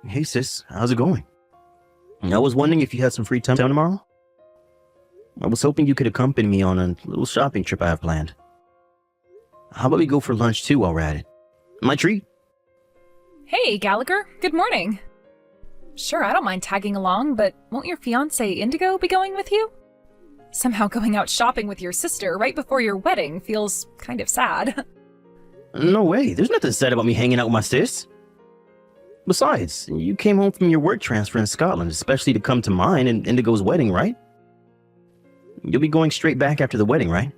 Hey sis, how's it going? I was wondering if you had some free time tomorrow. I was hoping you could accompany me on a little shopping trip I have planned. How about we go for lunch too while we're at it? My treat. Hey, Gallagher. Good morning. Sure, I don't mind tagging along, but won't your fiancé Indigo be going with you? Somehow going out shopping with your sister right before your wedding feels kind of sad. No way, there's nothing sad about me hanging out with my sis. Besides, you came home from your work transfer in Scotland, especially to come to mine and Indigo's wedding, right? You'll be going straight back after the wedding, right?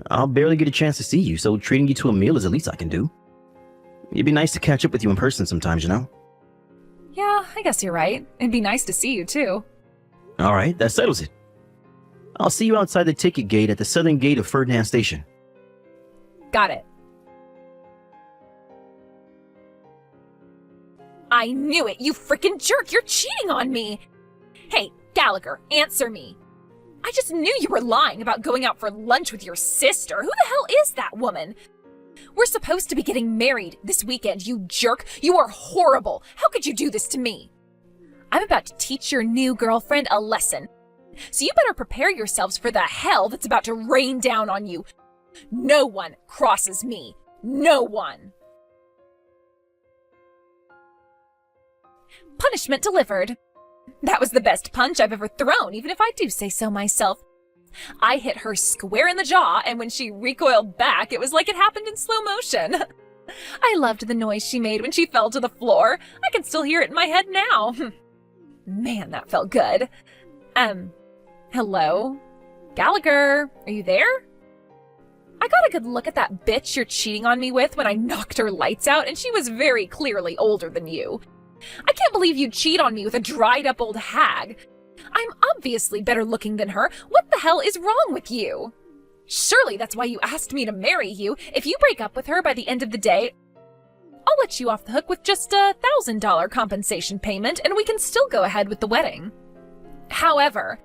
I'll barely get a chance to see you, so treating you to a meal is the least I can do. It'd be nice to catch up with you in person sometimes, you know? Yeah, I guess you're right. It'd be nice to see you, too. Alright, that settles it. I'll see you outside the ticket gate at the southern gate of Ferdinand Station. Got it. I knew it, you frickin' jerk! You're cheating on me! Hey, Gallagher, answer me. I just knew you were lying about going out for lunch with your sister. Who the hell is that woman? We're supposed to be getting married this weekend, you jerk. You are horrible. How could you do this to me? I'm about to teach your new girlfriend a lesson. So you better prepare yourselves for the hell that's about to rain down on you. No one crosses me. No one. Punishment delivered. That was the best punch I've ever thrown, even if I do say so myself. I hit her square in the jaw, and when she recoiled back, it was like it happened in slow motion. I loved the noise she made when she fell to the floor. I can still hear it in my head now. Man, that felt good. Hello? Gallagher, are you there? I got a good look at that bitch you're cheating on me with when I knocked her lights out, and she was very clearly older than you. I can't believe you'd cheat on me with a dried-up old hag. I'm obviously better looking than her. What the hell is wrong with you? Surely that's why you asked me to marry you. If you break up with her by the end of the day, I'll let you off the hook with just a $1,000 compensation payment, and we can still go ahead with the wedding. However,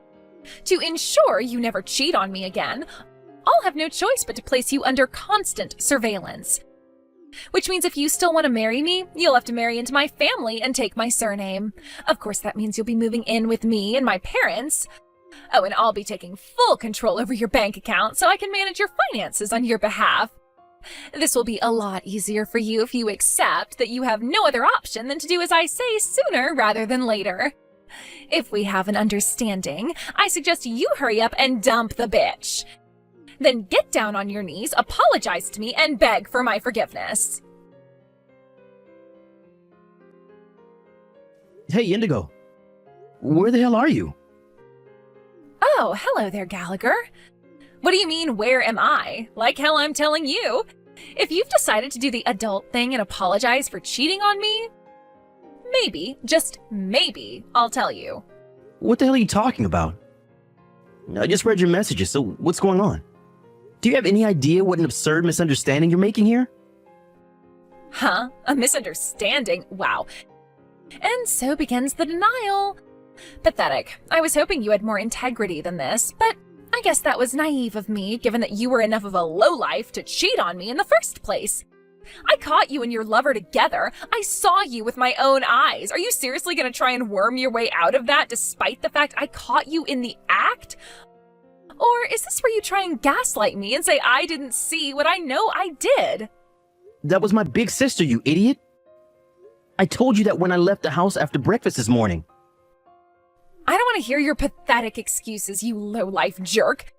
to ensure you never cheat on me again, I'll have no choice but to place you under constant surveillance. Which means if you still want to marry me, you'll have to marry into my family and take my surname. Of course, that means you'll be moving in with me and my parents. Oh, and I'll be taking full control over your bank account so I can manage your finances on your behalf. This will be a lot easier for you if you accept that you have no other option than to do as I say sooner rather than later. If we have an understanding, I suggest you hurry up and dump the bitch. Then get down on your knees, apologize to me, and beg for my forgiveness. Hey, Indigo. Where the hell are you? Oh, hello there, Gallagher. What do you mean, where am I? Like hell I'm telling you. If you've decided to do the adult thing and apologize for cheating on me, maybe, just maybe, I'll tell you. What the hell are you talking about? I just read your messages, so what's going on? Do you have any idea what an absurd misunderstanding you're making here? Huh? A misunderstanding? Wow. And so begins the denial. Pathetic. I was hoping you had more integrity than this, but I guess that was naive of me, given that you were enough of a lowlife to cheat on me in the first place. I caught you and your lover together. I saw you with my own eyes. Are you seriously going to try and worm your way out of that despite the fact I caught you in the act? Or is this where you try and gaslight me and say I didn't see what I know I did? That was my big sister, you idiot. I told you that when I left the house after breakfast this morning. I don't want to hear your pathetic excuses, you low-life jerk.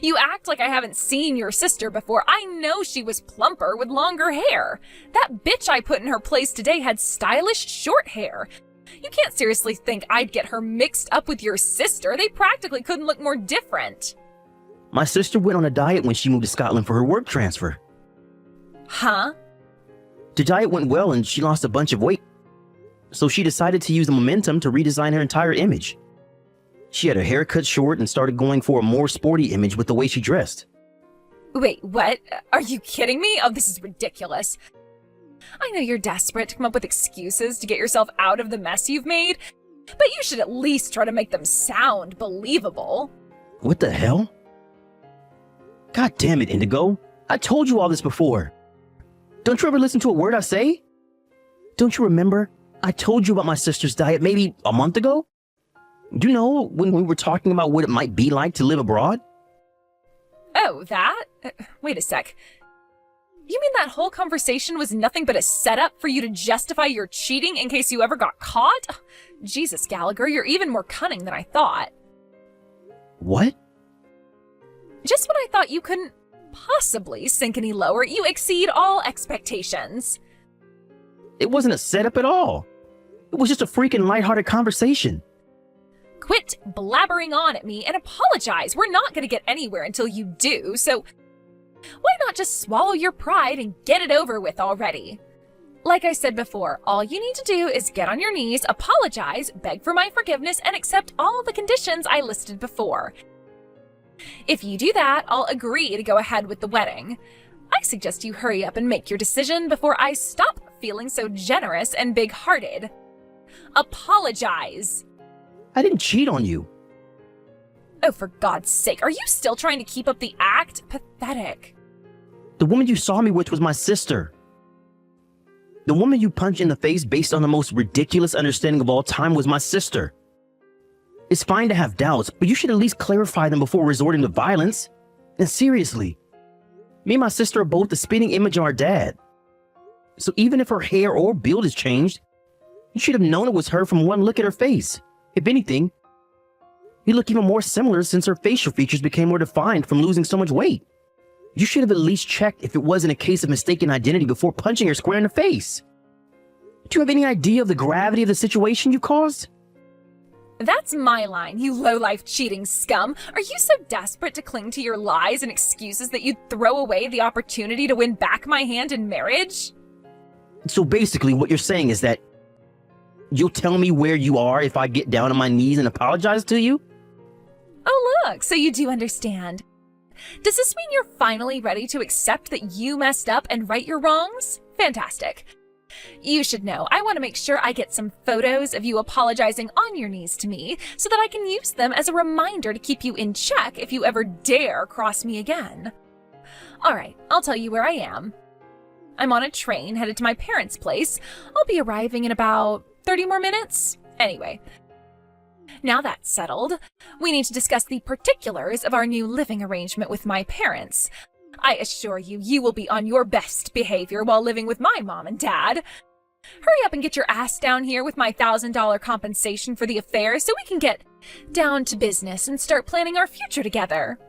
You act like I haven't seen your sister before. I know she was plumper with longer hair. That bitch I put in her place today had stylish short hair. You can't seriously think I'd get her mixed up with your sister. They practically couldn't look more different. My sister went on a diet when she moved to Scotland for her work transfer. Huh? The diet went well and she lost a bunch of weight. So she decided to use the momentum to redesign her entire image. She had her hair cut short and started going for a more sporty image with the way she dressed. Wait, what? Are you kidding me? Oh, this is ridiculous. I know you're desperate to come up with excuses to get yourself out of the mess you've made, but you should at least try to make them sound believable. What the hell? God damn it, Indigo. I told you all this before. Don't you ever listen to a word I say? Don't you remember? I told you about my sister's diet maybe a month ago. Do you know when we were talking about what it might be like to live abroad? Oh, that? Wait a sec. You mean that whole conversation was nothing but a setup for you to justify your cheating in case you ever got caught? Ugh, Jesus, Gallagher, you're even more cunning than I thought. What? Just when I thought you couldn't possibly sink any lower, you exceed all expectations. It wasn't a setup at all. It was just a freaking lighthearted conversation. Quit blabbering on at me and apologize. We're not going to get anywhere until you do, so why not just swallow your pride and get it over with already? Like I said before, all you need to do is get on your knees, apologize, beg for my forgiveness, and accept all the conditions I listed before. If you do that, I'll agree to go ahead with the wedding. I suggest you hurry up and make your decision before I stop feeling so generous and big-hearted. Apologize. I didn't cheat on you. Oh, for God's sake, are you still trying to keep up the act? Pathetic. The woman you saw me with was my sister. The woman you punched in the face based on the most ridiculous understanding of all time was my sister. It's fine to have doubts, but you should at least clarify them before resorting to violence. And seriously, me and my sister are both the spitting image of our dad. So even if her hair or build has changed, you should have known it was her from one look at her face. If anything, you look even more similar since her facial features became more defined from losing so much weight. You should have at least checked if it wasn't a case of mistaken identity before punching her square in the face. Do you have any idea of the gravity of the situation you caused? That's my line, you low-life cheating scum. Are you so desperate to cling to your lies and excuses that you'd throw away the opportunity to win back my hand in marriage? So basically what you're saying is that you'll tell me where you are if I get down on my knees and apologize to you? Oh look, so you do understand. Does this mean you're finally ready to accept that you messed up and right your wrongs? Fantastic. You should know, I want to make sure I get some photos of you apologizing on your knees to me so that I can use them as a reminder to keep you in check if you ever dare cross me again. Alright, I'll tell you where I am. I'm on a train headed to my parents' place. I'll be arriving in about 30 more minutes. Anyway, now that's settled, we need to discuss the particulars of our new living arrangement with my parents. I assure you, you will be on your best behavior while living with my mom and dad. Hurry up and get your ass down here with my $1,000 compensation for the affair so we can get down to business and start planning our future together.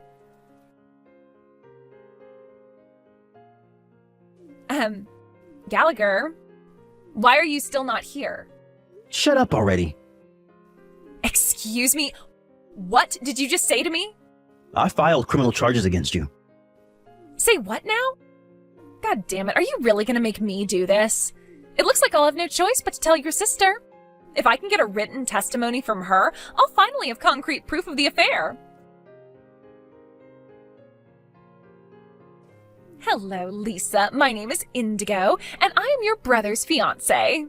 Gallagher, why are you still not here? Shut up already. Excuse me? What did you just say to me? I filed criminal charges against you. Say what now? God damn it, are you really gonna make me do this? It looks like I'll have no choice but to tell your sister. If I can get a written testimony from her, I'll finally have concrete proof of the affair. Hello, Lisa. My name is Indigo, and I am your brother's fiancé.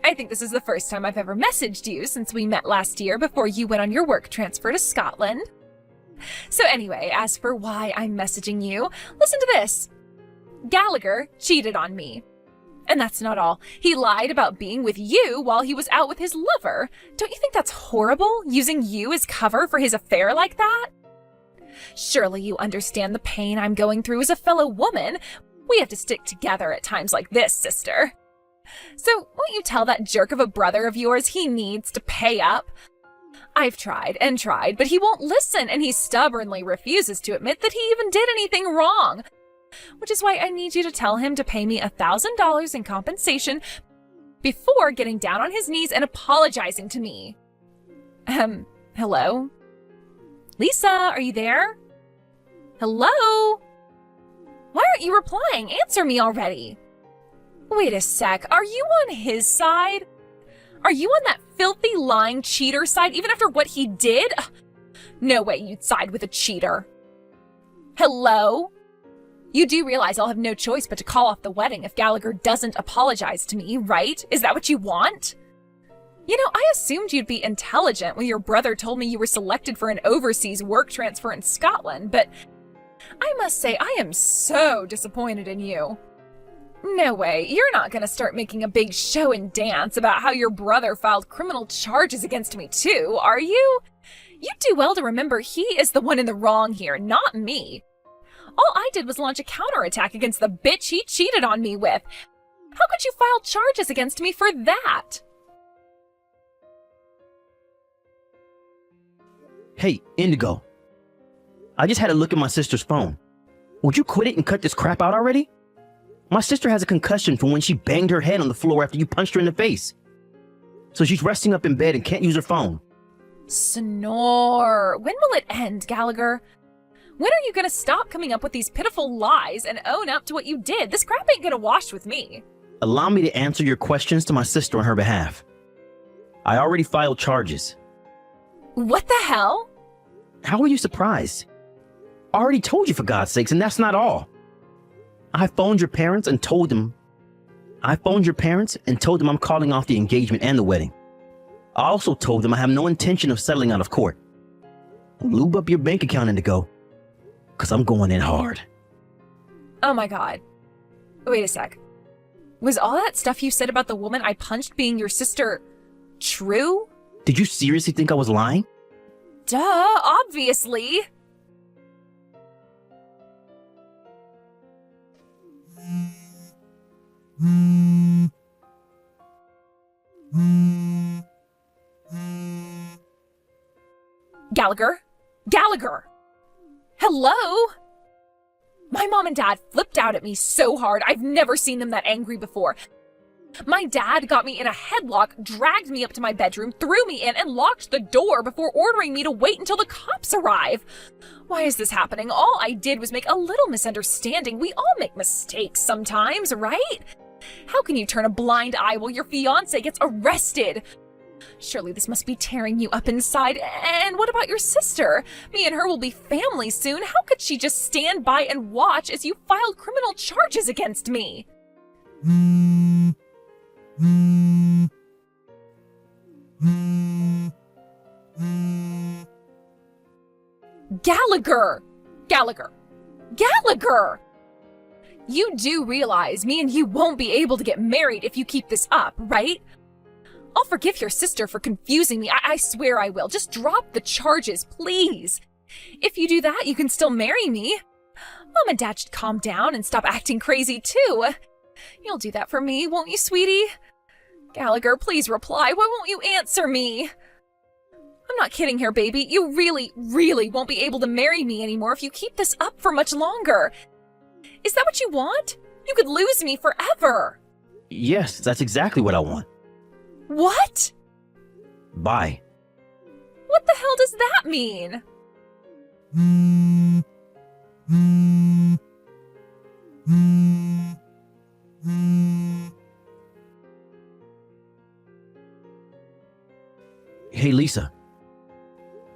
I think this is the first time I've ever messaged you since we met last year before you went on your work transfer to Scotland. So anyway, as for why I'm messaging you, listen to this. Gallagher cheated on me. And that's not all. He lied about being with you while he was out with his lover. Don't you think that's horrible, using you as cover for his affair like that? Surely you understand the pain I'm going through as a fellow woman. We have to stick together at times like this, sister. So won't you tell that jerk of a brother of yours he needs to pay up? I've tried and tried, but he won't listen, and he stubbornly refuses to admit that he even did anything wrong. Which is why I need you to tell him to pay me $1,000 in compensation before getting down on his knees and apologizing to me. Hello? Lisa, are you there? Hello? Why aren't you replying? Answer me already. Wait a sec, are you on his side? Are you on that filthy, lying cheater side even after what he did? Ugh, no way you'd side with a cheater. Hello? You do realize I'll have no choice but to call off the wedding if Gallagher doesn't apologize to me, right? Is that what you want? You know, I assumed you'd be intelligent when your brother told me you were selected for an overseas work transfer in Scotland, but I must say I am so disappointed in you. No way, you're not gonna start making a big show and dance about how your brother filed criminal charges against me too, are you? You do well to remember he is the one in the wrong here, not me. All I did was launch a counterattack against the bitch he cheated on me with. How could you file charges against me for that? Hey, Indigo. I just had a look at my sister's phone. Would you quit it and cut this crap out already? My sister has a concussion from when she banged her head on the floor after you punched her in the face. So she's resting up in bed and can't use her phone. Snore. When will it end, Gallagher? When are you gonna stop coming up with these pitiful lies and own up to what you did? This crap ain't gonna wash with me. Allow me to answer your questions to my sister on her behalf. I already filed charges. What the hell? How are you surprised? I already told you, for God's sakes, and that's not all. I phoned your parents and told them I'm calling off the engagement and the wedding. I also told them I have no intention of settling out of court. Lube up your bank account, Indigo, because I'm going in hard. Oh my God. Wait a sec. Was all that stuff you said about the woman I punched being your sister true? Did you seriously think I was lying? Duh, obviously. Gallagher? Gallagher! Hello? My mom and dad flipped out at me so hard, I've never seen them that angry before. My dad got me in a headlock, dragged me up to my bedroom, threw me in, and locked the door before ordering me to wait until the cops arrive. Why is this happening? All I did was make a little misunderstanding. We all make mistakes sometimes, right? How can you turn a blind eye while your fiancé gets arrested? Surely this must be tearing you up inside. And what about your sister? Me and her will be family soon. How could she just stand by and watch as you filed criminal charges against me? Gallagher! Gallagher! Gallagher! You do realize me and you won't be able to get married if you keep this up, right? I'll forgive your sister for confusing me. I swear I will. Just drop the charges, please. If you do that, you can still marry me. Mom and Dad should calm down and stop acting crazy, too. You'll do that for me, won't you, sweetie? Gallagher, please reply. Why won't you answer me? I'm not kidding here, baby. You really, really won't be able to marry me anymore if you keep this up for much longer. Is that what you want? You could lose me forever. Yes, that's exactly what I want. What? Bye. What the hell does that mean? Hey, Lisa.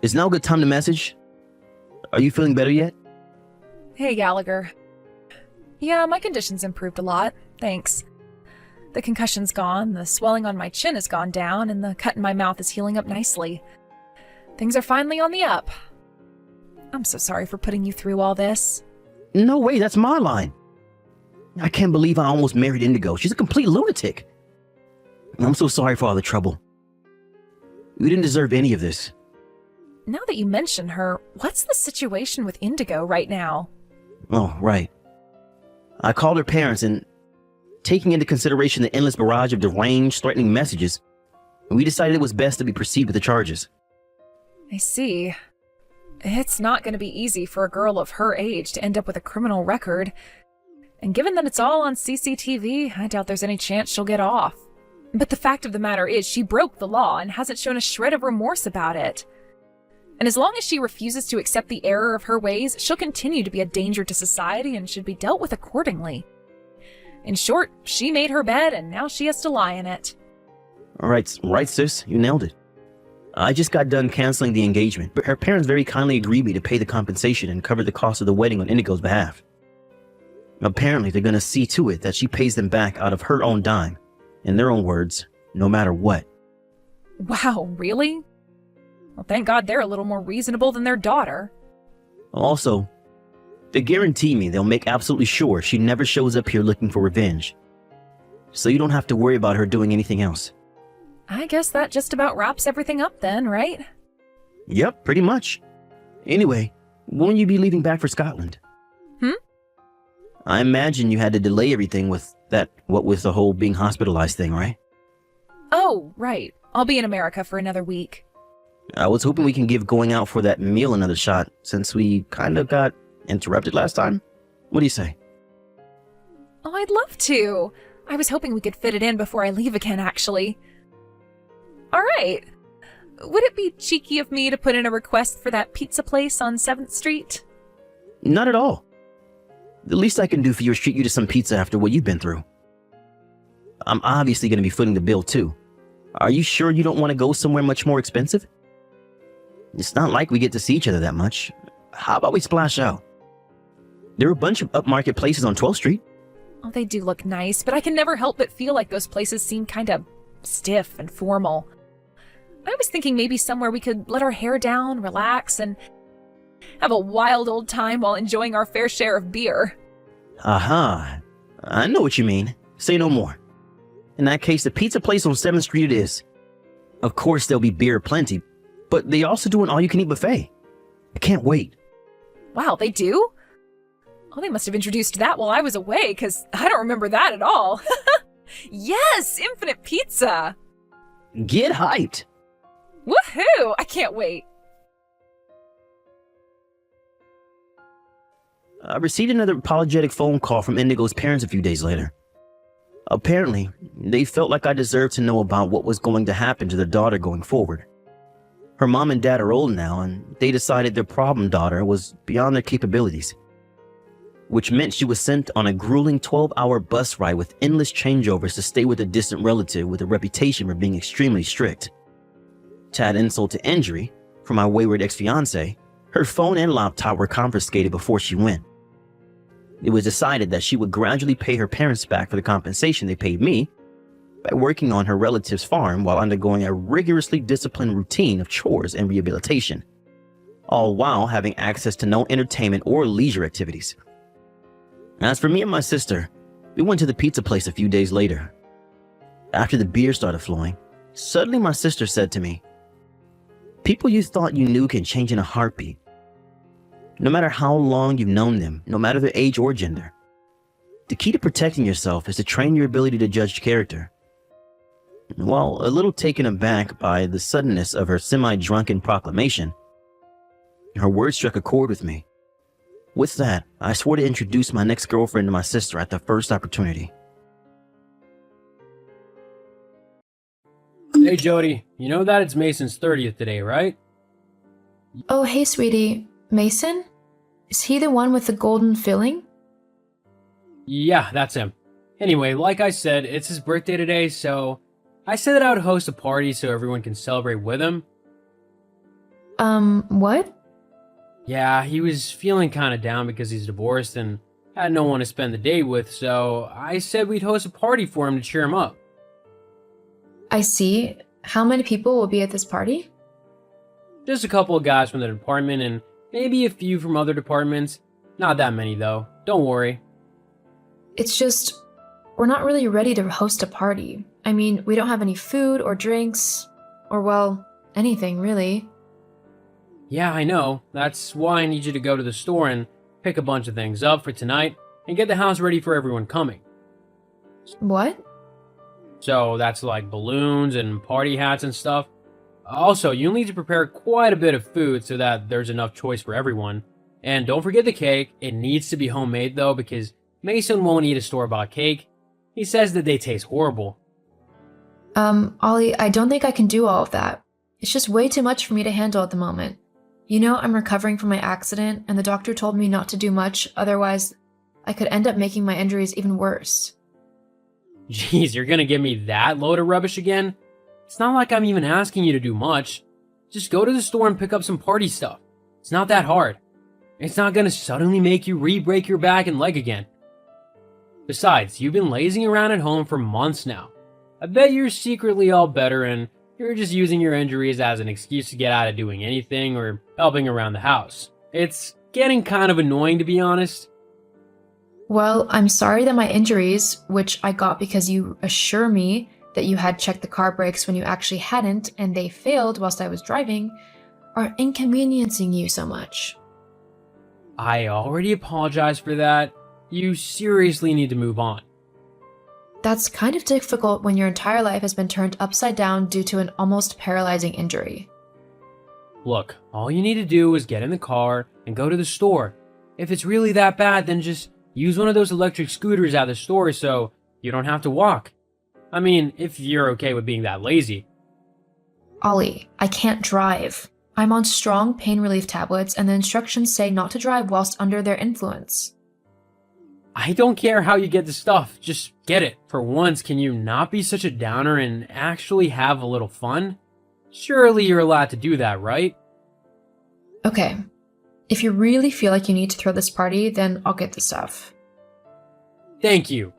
Is now a good time to message? Are you feeling better yet? Hey, Gallagher. Yeah, my condition's improved a lot, thanks. The concussion's gone, the swelling on my chin has gone down, and the cut in my mouth is healing up nicely. Things are finally on the up. I'm so sorry for putting you through all this. No way, that's my line. I can't believe I almost married Indigo. She's a complete lunatic. I'm so sorry for all the trouble. We didn't deserve any of this. Now that you mention her, what's the situation with Indigo right now? Oh, right. I called her parents and, taking into consideration the endless barrage of deranged, threatening messages, we decided it was best to proceed with the charges. I see. It's not going to be easy for a girl of her age to end up with a criminal record. And given that it's all on CCTV, I doubt there's any chance she'll get off. But the fact of the matter is she broke the law and hasn't shown a shred of remorse about it. And as long as she refuses to accept the error of her ways, she'll continue to be a danger to society and should be dealt with accordingly. In short, she made her bed and now she has to lie in it. Right, sis, you nailed it. I just got done canceling the engagement, but her parents very kindly agreed me to pay the compensation and cover the cost of the wedding on Indigo's behalf. Apparently, they're going to see to it that she pays them back out of her own dime, in their own words, no matter what. Wow, really? Well, thank God they're a little more reasonable than their daughter. Also, They guarantee me they'll make absolutely sure she never shows up here looking for revenge. So you don't have to worry about her doing anything else. I guess that just about wraps everything up then, right? Yep, pretty much. Anyway, when will you be leaving back for Scotland? I imagine you had to delay everything with the whole being hospitalized thing, right? Oh, right. I'll be in America for another week. I was hoping we can give going out for that meal another shot, since we kind of got interrupted last time. What do you say? Oh, I'd love to. I was hoping we could fit it in before I leave again, actually. All right. Would it be cheeky of me to put in a request for that pizza place on 7th Street? Not at all. The least I can do for you is treat you to some pizza after what you've been through. I'm obviously going to be footing the bill too. Are you sure you don't want to go somewhere much more expensive? It's not like we get to see each other that much. How about we splash out? There are a bunch of upmarket places on 12th Street. Oh, they do look nice, but I can never help but feel like those places seem kind of stiff and formal. I was thinking maybe somewhere we could let our hair down, relax, and have a wild old time while enjoying our fair share of beer. Aha. I know what you mean. Say no more. In that case, the pizza place on 7th Street it is. Of course, there'll be beer plenty, but they also do an all-you-can-eat buffet. I can't wait. Wow, they do? Oh, they must have introduced that while I was away, because I don't remember that at all. Yes, infinite pizza! Get hyped! Woohoo! I can't wait. I received another apologetic phone call from Indigo's parents a few days later. Apparently, they felt like I deserved to know about what was going to happen to their daughter going forward. Her mom and dad are old now, and they decided their problem daughter was beyond their capabilities, which meant she was sent on a grueling 12-hour bus ride with endless changeovers to stay with a distant relative with a reputation for being extremely strict. To add insult to injury, for my wayward ex-fiancée, her phone and laptop were confiscated before she went. It was decided that she would gradually pay her parents back for the compensation they paid me by working on her relative's farm while undergoing a rigorously disciplined routine of chores and rehabilitation, all while having access to no entertainment or leisure activities. As for me and my sister, we went to the pizza place a few days later. After the beer started flowing, suddenly my sister said to me, "People you thought you knew can change in a heartbeat. No matter how long you've known them, no matter their age or gender. The key to protecting yourself is to train your ability to judge character." While a little taken aback by the suddenness of her semi-drunken proclamation, her words struck a chord with me. With that, I swore to introduce my next girlfriend to my sister at the first opportunity. Hey Jody, you know that it's Mason's 30th today, right? Oh, hey, sweetie. Mason? Is he the one with the golden filling? Yeah, that's him. Anyway, like I said, it's his birthday today, so I said that I would host a party so everyone can celebrate with him. What? Yeah, he was feeling kind of down because he's divorced and had no one to spend the day with, so I said we'd host a party for him to cheer him up. I see. How many people will be at this party? Just a couple of guys from the department and maybe a few from other departments. Not that many though, don't worry. It's just, we're not really ready to host a party. I mean, we don't have any food or drinks, or well, anything really. Yeah, I know. That's why I need you to go to the store and pick a bunch of things up for tonight and get the house ready for everyone coming. What? So that's like balloons and party hats and stuff. Also, you'll need to prepare quite a bit of food so that there's enough choice for everyone. And don't forget the cake. It needs to be homemade though, because Mason won't eat a store-bought cake. He says that they taste horrible. Ollie, I don't think I can do all of that. It's just way too much for me to handle at the moment. You know, I'm recovering from my accident, and the doctor told me not to do much, otherwise I could end up making my injuries even worse. Jeez, you're gonna give me that load of rubbish again? It's not like I'm even asking you to do much. Just go to the store and pick up some party stuff. It's not that hard. It's not gonna suddenly make you re-break your back and leg again. Besides, you've been lazing around at home for months now. I bet you're secretly all better and you're just using your injuries as an excuse to get out of doing anything or helping around the house. It's getting kind of annoying, to be honest. Well, I'm sorry that my injuries, which I got because you assure me that you had checked the car brakes when you actually hadn't and they failed whilst I was driving, are inconveniencing you so much. I already apologized for that. You seriously need to move on. That's kind of difficult when your entire life has been turned upside down due to an almost paralyzing injury. Look, all you need to do is get in the car and go to the store. If it's really that bad, then just use one of those electric scooters at the store so you don't have to walk. I mean, if you're okay with being that lazy. Ollie, I can't drive. I'm on strong pain relief tablets and the instructions say not to drive whilst under their influence. I don't care how you get the stuff, just get it. For once, can you not be such a downer and actually have a little fun? Surely you're allowed to do that, right? Okay, if you really feel like you need to throw this party, then I'll get the stuff. Thank you.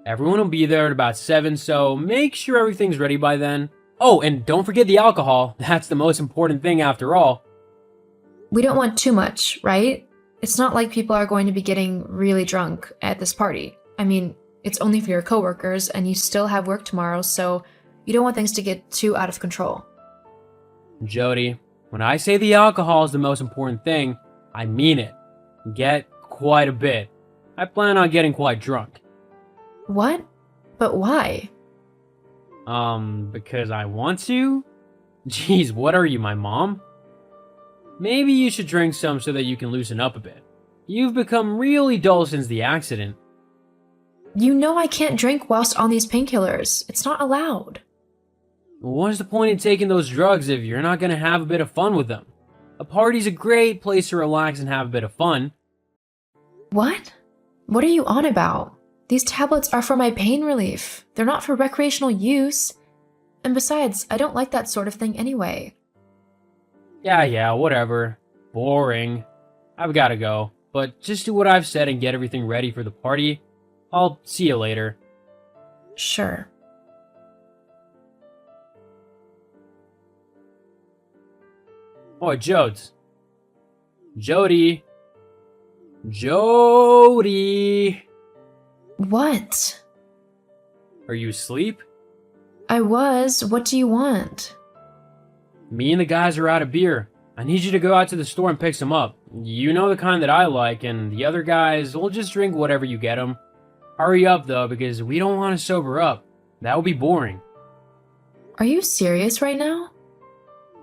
Everyone will be there at about 7, so make sure everything's ready by then. Oh, and don't forget the alcohol. That's the most important thing after all. We don't want too much, right? It's not like people are going to be getting really drunk at this party. I mean, it's only for your coworkers and you still have work tomorrow, so you don't want things to get too out of control. Jody, when I say the alcohol is the most important thing, I mean it. Get quite a bit. I plan on getting quite drunk. What? But why? Because I want to? Jeez, what are you, my mom? Maybe you should drink some so that you can loosen up a bit. You've become really dull since the accident. You know I can't drink whilst on these painkillers. It's not allowed. What's the point in taking those drugs if you're not gonna have a bit of fun with them? A party's a great place to relax and have a bit of fun. What? What are you on about? These tablets are for my pain relief. They're not for recreational use. And besides, I don't like that sort of thing anyway. Yeah, whatever. Boring. I've gotta go. But just do what I've said and get everything ready for the party. I'll see you later. Sure. Oh, Jodes. Jody. Jody. What? Are you asleep? I was. What do you want? Me and the guys are out of beer. I need you to go out to the store and pick some up. You know the kind that I like, and the other guys will just drink whatever you get them. Hurry up, though, because we don't want to sober up. That would be boring. Are you serious right now?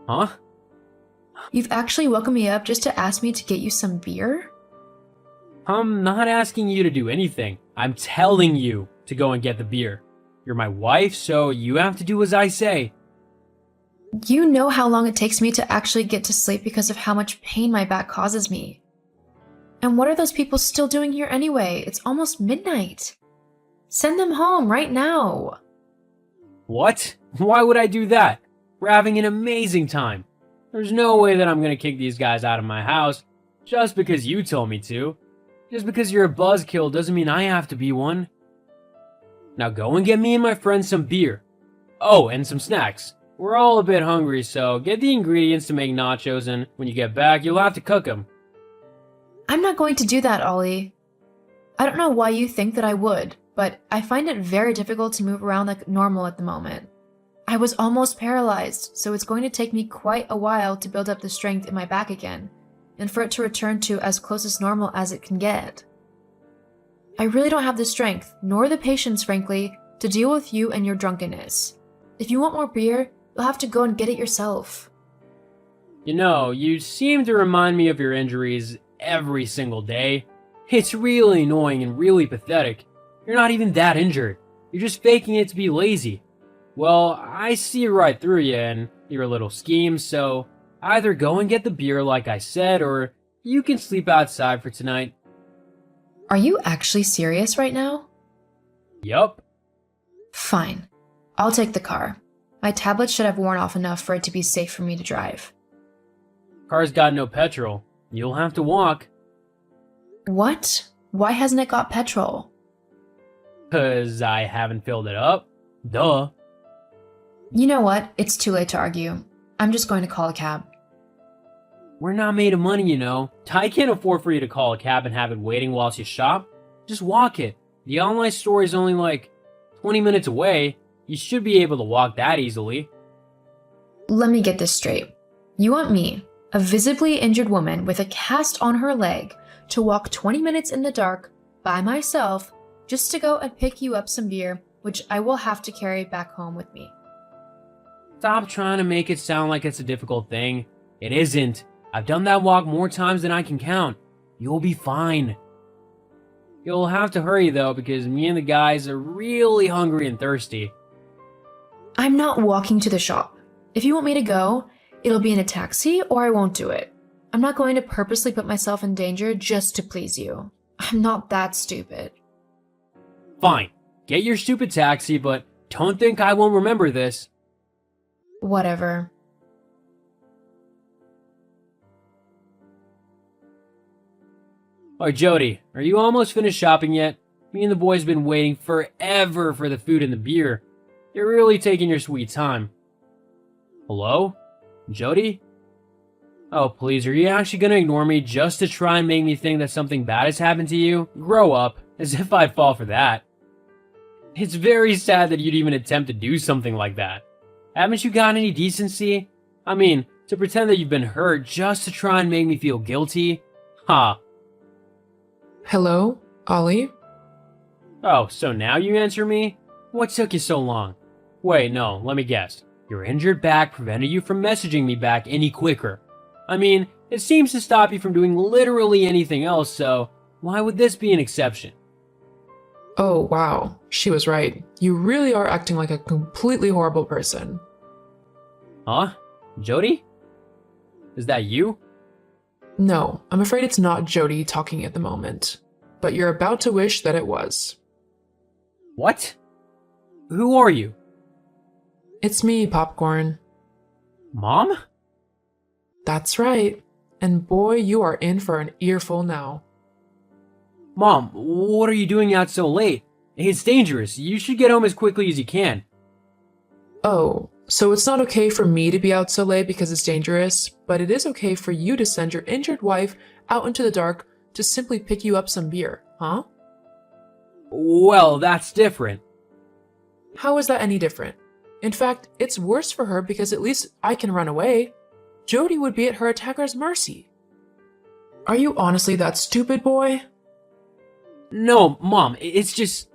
Huh? You've actually woken me up just to ask me to get you some beer? I'm not asking you to do anything. I'm telling you to go and get the beer. You're my wife, so you have to do as I say. You know how long it takes me to actually get to sleep because of how much pain my back causes me. And what are those people still doing here anyway? It's almost midnight. Send them home right now. What? Why would I do that? We're having an amazing time. There's no way that I'm gonna kick these guys out of my house just because you told me to. Just because you're a buzzkill doesn't mean I have to be one. Now go and get me and my friends some beer. Oh, and some snacks. We're all a bit hungry, so get the ingredients to make nachos, and when you get back, you'll have to cook them. I'm not going to do that, Ollie. I don't know why you think that I would, but I find it very difficult to move around like normal at the moment. I was almost paralyzed, so it's going to take me quite a while to build up the strength in my back again, and for it to return to as close as normal as it can get. I really don't have the strength, nor the patience, frankly, to deal with you and your drunkenness. If you want more beer, you'll have to go and get it yourself. You know, you seem to remind me of your injuries every single day. It's really annoying and really pathetic. You're not even that injured. You're just faking it to be lazy. Well, I see right through you and your little schemes, so either go and get the beer like I said, or you can sleep outside for tonight. Are you actually serious right now? Yup. Fine. I'll take the car. My tablet should have worn off enough for it to be safe for me to drive. Car's got no petrol. You'll have to walk. What? Why hasn't it got petrol? 'Cause I haven't filled it up. Duh. You know what? It's too late to argue. I'm just going to call a cab. We're not made of money, you know. I can't afford for you to call a cab and have it waiting whilst you shop. Just walk it. The online store is only like 20 minutes away. You should be able to walk that easily. Let me get this straight. You want me, a visibly injured woman with a cast on her leg, to walk 20 minutes in the dark by myself just to go and pick you up some beer, which I will have to carry back home with me? Stop trying to make it sound like it's a difficult thing. It isn't. I've done that walk more times than I can count. You'll be fine. You'll have to hurry though, because me and the guys are really hungry and thirsty. I'm not walking to the shop. If you want me to go, it'll be in a taxi or I won't do it. I'm not going to purposely put myself in danger just to please you. I'm not that stupid. Fine. Get your stupid taxi, but don't think I won't remember this. Whatever. Alright, Jody, are you almost finished shopping yet? Me and the boys have been waiting forever for the food and the beer. You're really taking your sweet time. Hello? Jody? Oh, please, are you actually gonna ignore me just to try and make me think that something bad has happened to you? Grow up, as if I'd fall for that. It's very sad that you'd even attempt to do something like that. Haven't you got any decency? I mean, to pretend that you've been hurt just to try and make me feel guilty? Ha. Hello, Ollie? Oh, so now you answer me? What took you so long? Wait, no, let me guess. Your injured back prevented you from messaging me back any quicker. I mean, it seems to stop you from doing literally anything else, so why would this be an exception? Oh, wow. She was right. You really are acting like a completely horrible person. Huh? Jody? Is that you? No, I'm afraid it's not Jody talking at the moment. But you're about to wish that it was. What? Who are you? It's me, Popcorn. Mom? That's right. And boy, you are in for an earful now. Mom, what are you doing out so late? It's dangerous. You should get home as quickly as you can. Oh, so it's not okay for me to be out so late because it's dangerous, but it is okay for you to send your injured wife out into the dark to simply pick you up some beer, huh? Well, that's different. How is that any different? In fact, it's worse for her because at least I can run away. Jody would be at her attacker's mercy. Are you honestly that stupid, boy? No, Mom, it's just...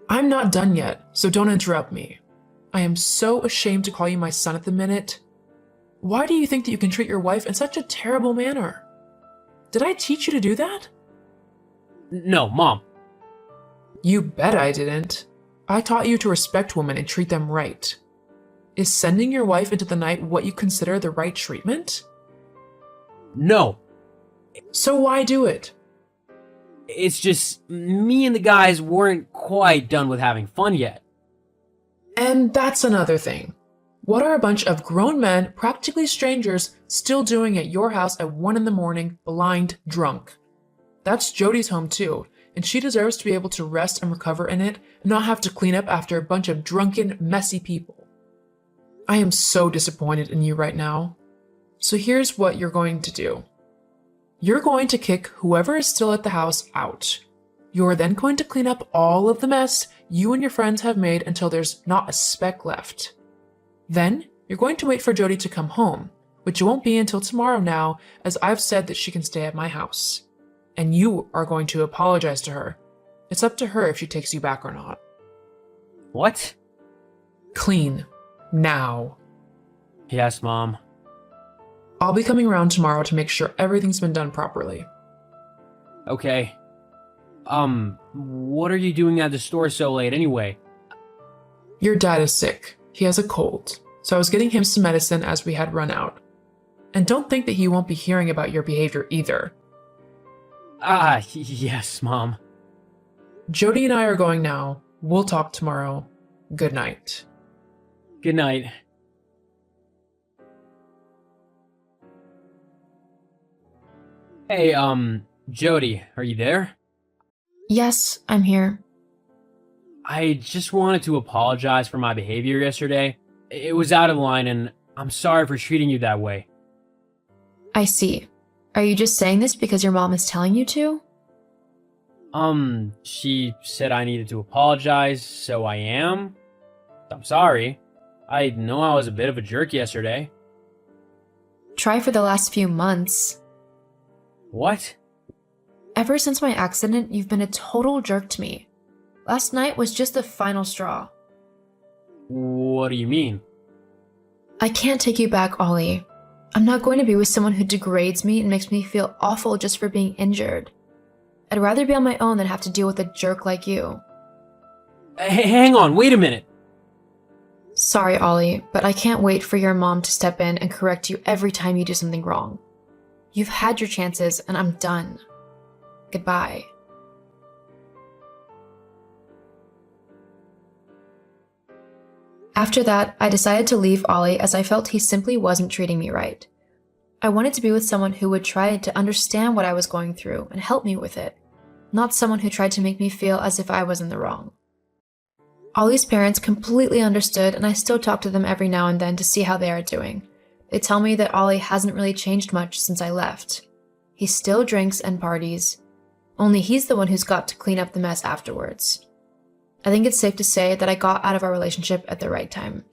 I'm not done yet, so don't interrupt me. I am so ashamed to call you my son at the minute. Why do you think that you can treat your wife in such a terrible manner? Did I teach you to do that? No, Mom. You bet I didn't. I taught you to respect women and treat them right. Is sending your wife into the night what you consider the right treatment? No. So why do it? It's just, me and the guys weren't quite done with having fun yet. And that's another thing. What are a bunch of grown men, practically strangers, still doing at your house at 1 a.m, blind drunk? That's Jody's home too, and she deserves to be able to rest and recover in it and not have to clean up after a bunch of drunken, messy people. I am so disappointed in you right now. So here's what you're going to do. You're going to kick whoever is still at the house out. You're then going to clean up all of the mess you and your friends have made until there's not a speck left. Then, you're going to wait for Jody to come home, which won't be until tomorrow now, as I've said that she can stay at my house. And you are going to apologize to her. It's up to her if she takes you back or not. What? Clean. Now. Yes, Mom. I'll be coming around tomorrow to make sure everything's been done properly. Okay. What are you doing at the store so late anyway? Your dad is sick. He has a cold. So I was getting him some medicine as we had run out. And don't think that he won't be hearing about your behavior either. Yes, Mom. Jody and I are going now. We'll talk tomorrow. Good night. Good night. Hey, Jody, are you there? Yes, I'm here. I just wanted to apologize for my behavior yesterday. It was out of line, and I'm sorry for treating you that way. I see. Are you just saying this because your mom is telling you to? She said I needed to apologize, so I am. I'm sorry. I know I was a bit of a jerk yesterday. Try for the last few months. What? Ever since my accident, you've been a total jerk to me. Last night was just the final straw. What do you mean? I can't take you back, Ollie. I'm not going to be with someone who degrades me and makes me feel awful just for being injured. I'd rather be on my own than have to deal with a jerk like you. Hang on, wait a minute. Sorry, Ollie, but I can't wait for your mom to step in and correct you every time you do something wrong. You've had your chances, and I'm done. Goodbye. After that, I decided to leave Ollie as I felt he simply wasn't treating me right. I wanted to be with someone who would try to understand what I was going through and help me with it, not someone who tried to make me feel as if I was in the wrong. Ollie's parents completely understood, and I still talk to them every now and then to see how they are doing. They tell me that Ollie hasn't really changed much since I left. He still drinks and parties, only he's the one who's got to clean up the mess afterwards. I think it's safe to say that I got out of our relationship at the right time.